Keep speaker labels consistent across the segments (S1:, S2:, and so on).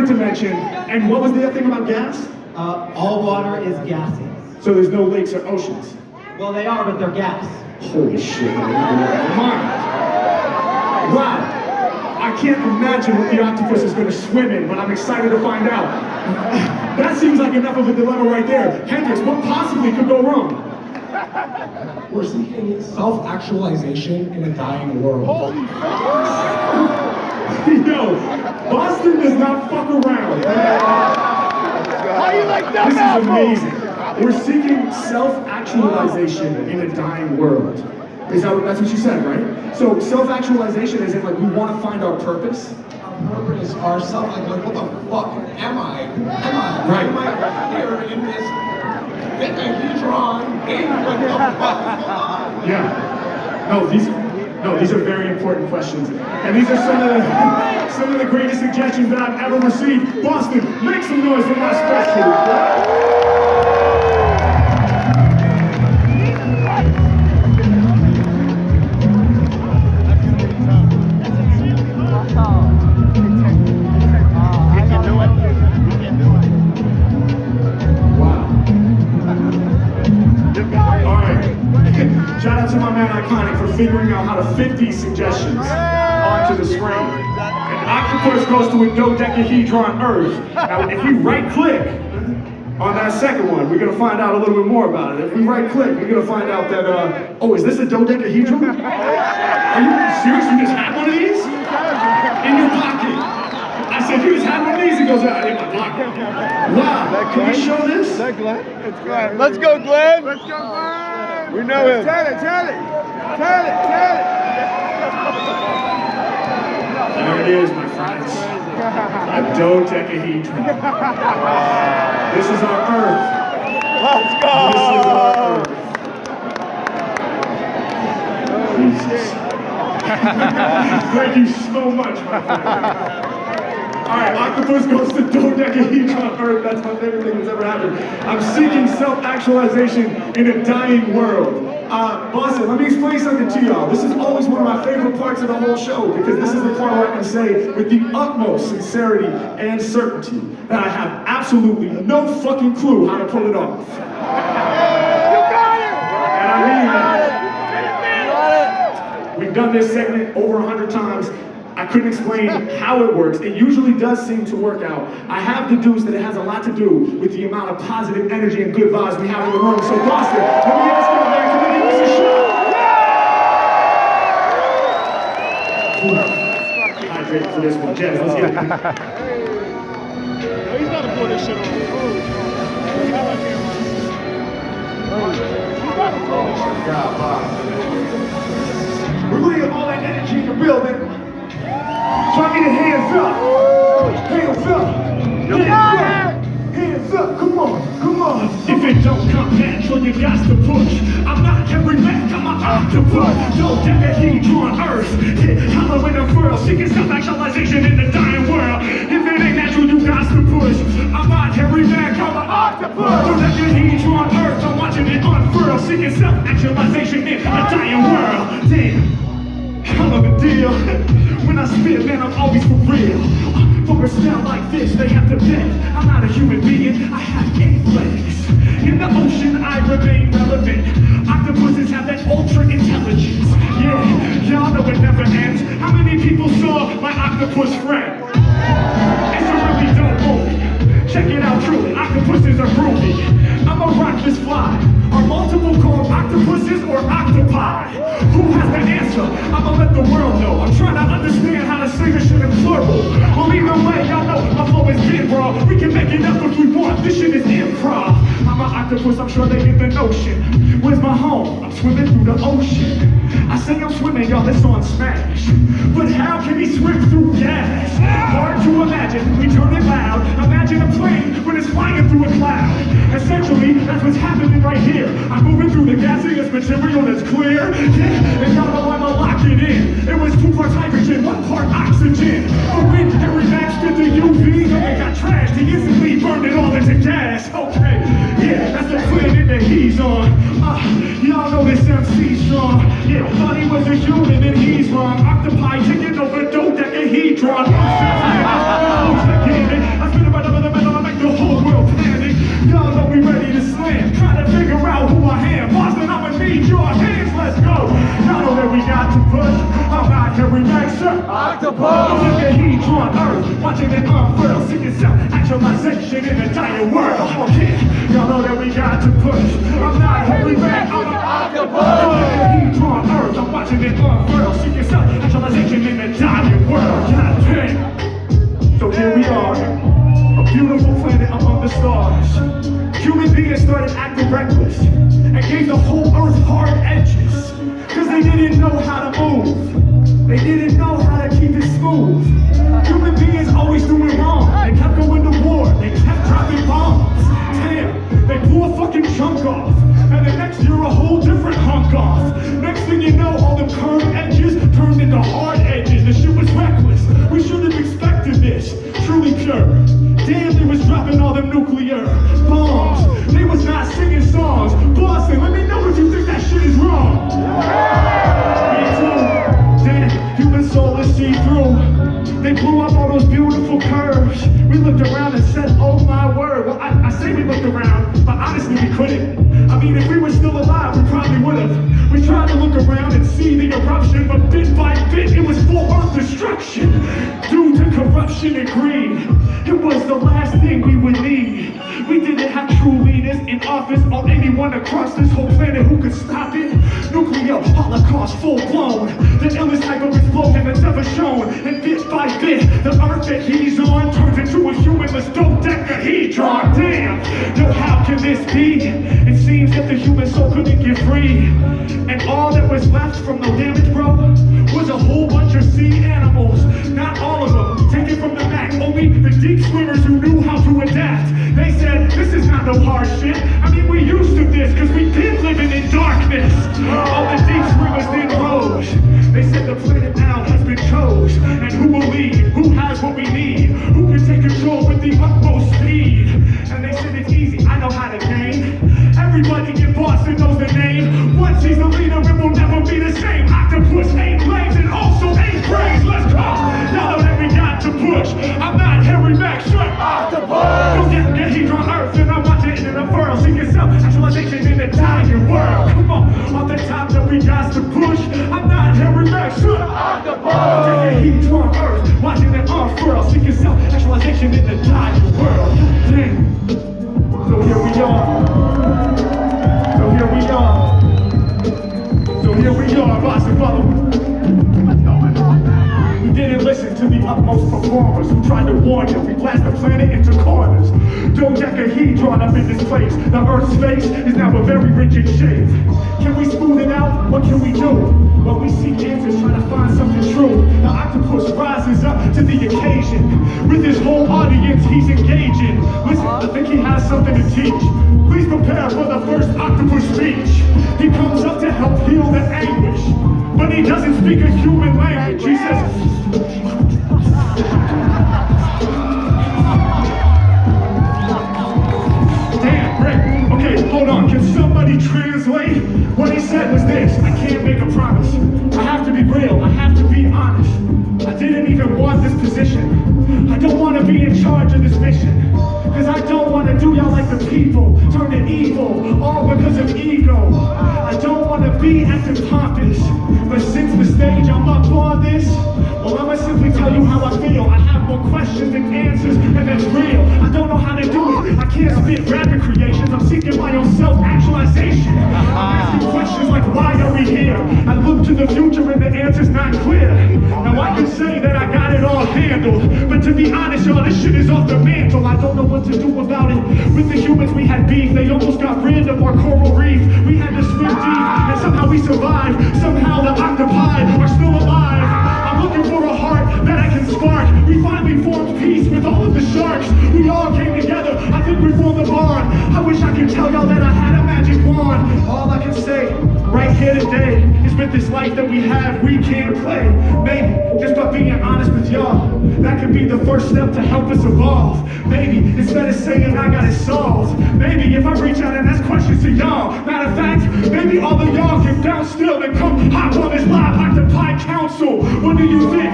S1: dimension. And what was the other thing about gas?
S2: All water is gaseous.
S1: So there's no lakes or oceans.
S2: Well, they are, but they're gas.
S1: Holy shit, man. Wow. I can't imagine what the octopus is going to swim in, but I'm excited to find out. That seems like enough of a dilemma right there. Hendrix, what possibly could go wrong?
S3: We're seeking self-actualization in a dying world.
S1: Yo, Boston does not fuck around.
S4: How you like that?
S1: This is amazing. We're seeking self-actualization in a dying world. That's what you said, right? So self-actualization is in like we want to find our purpose.
S3: Our purpose, our self, like what the fuck am I?
S1: Right.
S3: Am I here in this decahedron thing? What the fuck is going on?
S1: Yeah. No, these are very important questions. And these are some of the greatest suggestions that I've ever received. Boston, make some noise for my special. Shout out to my man Iconic for figuring out how to fit these suggestions onto the screen. An octopus goes to a dodecahedron Earth. Now, if we right-click on that second one, we're gonna find out a little bit more about it. If we right-click, we're gonna find out that, oh, is this a dodecahedron? Are you serious? You just had one of these? In your pocket. I said, you just had one of these? It goes out in my pocket. Wow, can we show this?
S4: Is that Glenn? It's Glenn. Let's go, Glenn. Let's go, Glenn. We know him. Tell it.
S1: There it is, my friends. A dodecahedron. This is our Earth.
S4: Let's go.
S1: This is our Earth. Jesus. Thank you so much, my friend. Alright, octopus goes to dodecahedron Earth. That's my favorite thing that's ever happened. I'm seeking self-actualization in a dying world. Boston, let me explain something to y'all. This is always one of my favorite parts of the whole show because this is the part where I can say with the utmost sincerity and certainty that I have absolutely no fucking clue how to pull it off.
S4: You got it!
S1: And I mean that. We've done this segment over 100 times. I couldn't explain how it works. It usually does seem to work out. I have deduced that it has a lot to do with the amount of positive energy and good vibes we have in the room. So Boston, let me ask you, man, can we give this a shot? Hydrated for this one. Jazz, let's get it.
S4: He's got to pull this shit on.
S1: We're going to get all that energy in the building. So I need a hands up. Hands up. Hands up. Come on. If it don't come natural, you got to push. I'm not every Mack, I'm an octopus. Dodecahedron Earth. Hollow in the world. Seeking self-actualization in the dying world. If it ain't natural, you got to push. I'm not every Mack, I'm an octopus. Dodecahedron Earth. I'm watching it unfurl. Seeking self-actualization in the dying world. Damn. Hell of a deal. When I spit, man, I'm always for real. For a style like this, they have to bet. I'm not a human being, I have 8 legs. In the ocean, I remain relevant. Octopuses have that ultra intelligence. Yeah, y'all know it never ends. How many people saw my octopus friend? It's a really dope movie. Check it out, truly. Octopuses are groovy. I'm a rock this fly. Are multiple called octopuses or octopi? Who has the answer? I'ma let the world know. I'm trying to understand how to say this shit in plural. Well, either way, y'all know my flow is big, bro. We can make it up if we want. This shit is improv. I'm an octopus, I'm sure they get the notion. Where's my home? I'm swimming through the ocean. I say I'm swimming, y'all, it's on Smash. But how can he swim through gas? Hard to imagine, we turn it loud. Imagine a plane when it's flying through a cloud. Essentially, that's what's happening right here. I'm moving through the gaseous material that's clear. Yeah, and y'all know I'ma lock it in. It was 2 parts hydrogen, 1 part oxygen. But when Harry Mack spit the UV, it got trashed. He instantly burned it all into gas. Okay, yeah, that's the planet that he's on. Y'all know this MC strong. Yeah, thought he was a human and he's wrong. Octopi taking over dodecahedron. I octopus. Look at heat on earth, watching it unfurl, seeking self-actualization in a dying world. Okay, y'all know that we got to push. I'm not Harry Mack, I'm an octopus. Look at heat on earth, I'm watching it unfurl, seeking self-actualization in a dying world. God damn. So here we are, a beautiful planet among the stars. Human beings started acting reckless and gave the whole earth hard edges, cause they didn't know how to move. They didn't know how to keep it smooth. Human beings always doing wrong. They kept going to war. They kept dropping bombs. Damn, they blew a fucking chunk off. And the next year a whole different hunk off. Next thing you know, all the curved edges turned into hard edges. The shit was reckless. We should have expected this. Truly pure. Damn, they was dropping all them nuclear bombs. They was not singing songs. Boston, let me know if you think that shit is wrong. Me too. Damn, human soul is see-through. They blew up all those beautiful curves. We looked around and said, oh my word. Well, I say we looked around, but honestly we couldn't. I mean, if we were still alive, we probably would have. We tried to look around and see the eruption, but bit by bit, it was full earth destruction. Due to corruption and greed, it was the last thing we would need. We didn't have true leaders in office or anyone across this whole planet who could stop it. Nuclear holocaust full blown, the illest type of explosion that's ever shown. And bit by bit, the earth that he's on turns into a humanless dodecahedron. Damn, yo, how can this be? It seems that the human soul couldn't get free. And all that was left from the damage, bro, was a whole bunch of sea animals. Not all of them, taken from the Mack, only the deep swimmers who knew how to adapt. They said, this is not no hard shit. I mean, we used to this, cause we've been living in darkness. All the deep swimmers then rose. They said the planet now has been chose. And who will lead? Who has what we need? Who can take control with the utmost speed? And they said it's easy, I know how to gain. Everybody in Boston knows the name. Once he's the leader, it will never be the same. Octopus, 8 legs, and also 8 brains. Let's go! Y'all know that we got to push. I'm not Harry Mack, shut octopus! Don't get heat on earth, and I'm watching it in a furl. See yourself, actualization in a dying world. Come on, off the top that we got to push. I'm not Harry Mack, shut octopus! Don't get heat on earth, watching it unfurl. See yourself, actualization in a dying world. Damn. So here we are. So here we are. So here we are, Boston followers. We didn't listen to the utmost performers who tried to warn you. We blast the planet into corners. Dodecahedron up in this place. The Earth's face is now a very rigid shape. Can we smooth it out? What can we do? Well, we seek answers, trying to find something true. The octopus rises up to the occasion. With his whole audience, he's engaging. Listen, I think he has something to teach. Please prepare for the first octopus speech. He comes up to help heal the anguish, but he doesn't speak a human language. He says, damn, Rick, okay, hold on, can somebody translate? What he said was this: I can't make a promise. I have to be real, I have to be honest. I didn't even want this position. I don't want to be in charge of this mission, cause I don't want to do y'all like the people, turn to evil, all because of ego. I don't want to be acting pompous, but since the stage I'm up on this, well, I'ma simply tell you how I feel. I have more questions than answers, and that's real. I don't know how to do it. I can't spit rapid creations. I'm seeking my own self-actualization. I'm asking questions like, why are we here? I look to the future and the answer's not clear. Now I can say that I got it all handled, but to be honest, y'all, this shit is off the mantle. I don't know what to do about it. With the humans we had beef, they almost got rid of our coral reef. We had to swim deep, and somehow we survived. Somehow the octopi are still alive. I'm looking for a heart that I can spark. We finally formed peace with all of the sharks. We all came together, I think we formed a bond. I wish I could tell y'all that I had a magic wand. All I can say right here today is with this life that we have, we can't play. Maybe just by being honest with y'all, that could be the first step to help us evolve. Maybe instead of saying I got it solved, maybe if I reach out and ask questions to y'all. Matter of fact, maybe all of y'all can bounce still and come hop on this live Octopi Council. What do you think?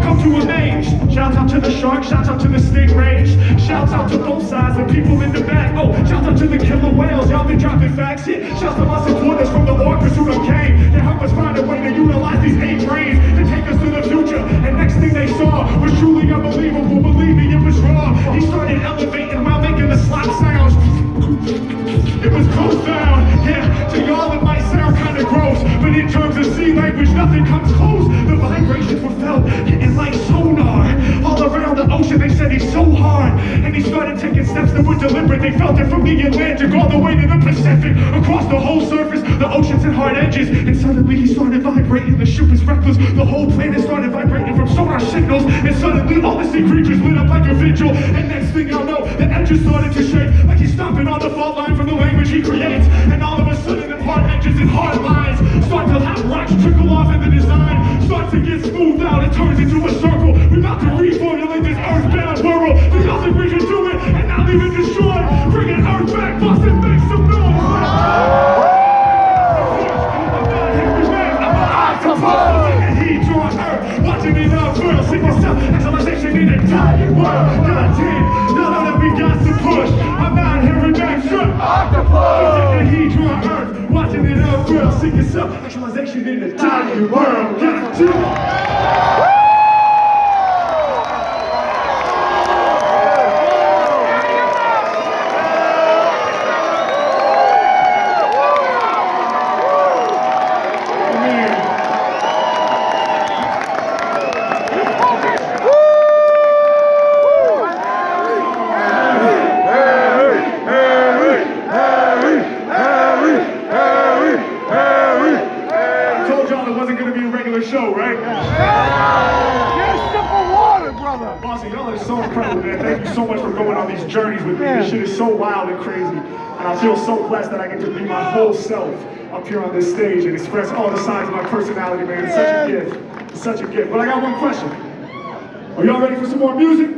S1: Come to amaze. Shouts out to the sharks, shouts out to the stingrays, shouts out to both sides, the people in the back. Oh, shouts out to the killer whales, y'all been dropping facts. Shouts to my supporters from the orchestra. to them came to help us find a way to utilize these 8 brains to take us to the future. And next thing they saw was truly unbelievable. Believe me, it was raw. He started elevating while making the slap sounds. It was profound, yeah. To y'all it might sound kind of gross, but in terms of sea language, nothing comes close. The vibrations were felt, hitting like sonar. All around the ocean, they said he's so hard. And he started taking steps that were deliberate. They felt it from the Atlantic all the way to the Pacific. Across the whole surface, the oceans and hard edges. And suddenly he started vibrating, the ship was reckless. The whole planet started vibrating from sonar signals. And suddenly all the sea creatures lit up like a vigil. And next thing y'all know, the edges started to shake, like he's stomping on the fault line from the language he creates. And all of a sudden, them hard edges and hard lines start to have rocks trickle off in the design. Start to get smoothed out, it turns into a circle. We're about to reformulate this earthbound world. Do y'all think we can do it and not leave it destroyed? Bringing earth back, Boston, make some noise. Watching it unfurl, sick of self-actualization in a dying world. Content, y'all know that we got to push. I'm not hearing back, shut octopus. Sick of heat on earth, watching it unfurl, sick of self-actualization in a dying world. Got to. Show, right?
S4: Here's simple water, brother.
S1: Bossy, y'all are so incredible, man. Thank you so much for going on these journeys with me. This shit is so wild and crazy. And I feel so blessed that I get to be my whole self up here on this stage and express all the sides of my personality, man. It's such a gift. It's such a gift. But I got one question. Are y'all ready for some more music?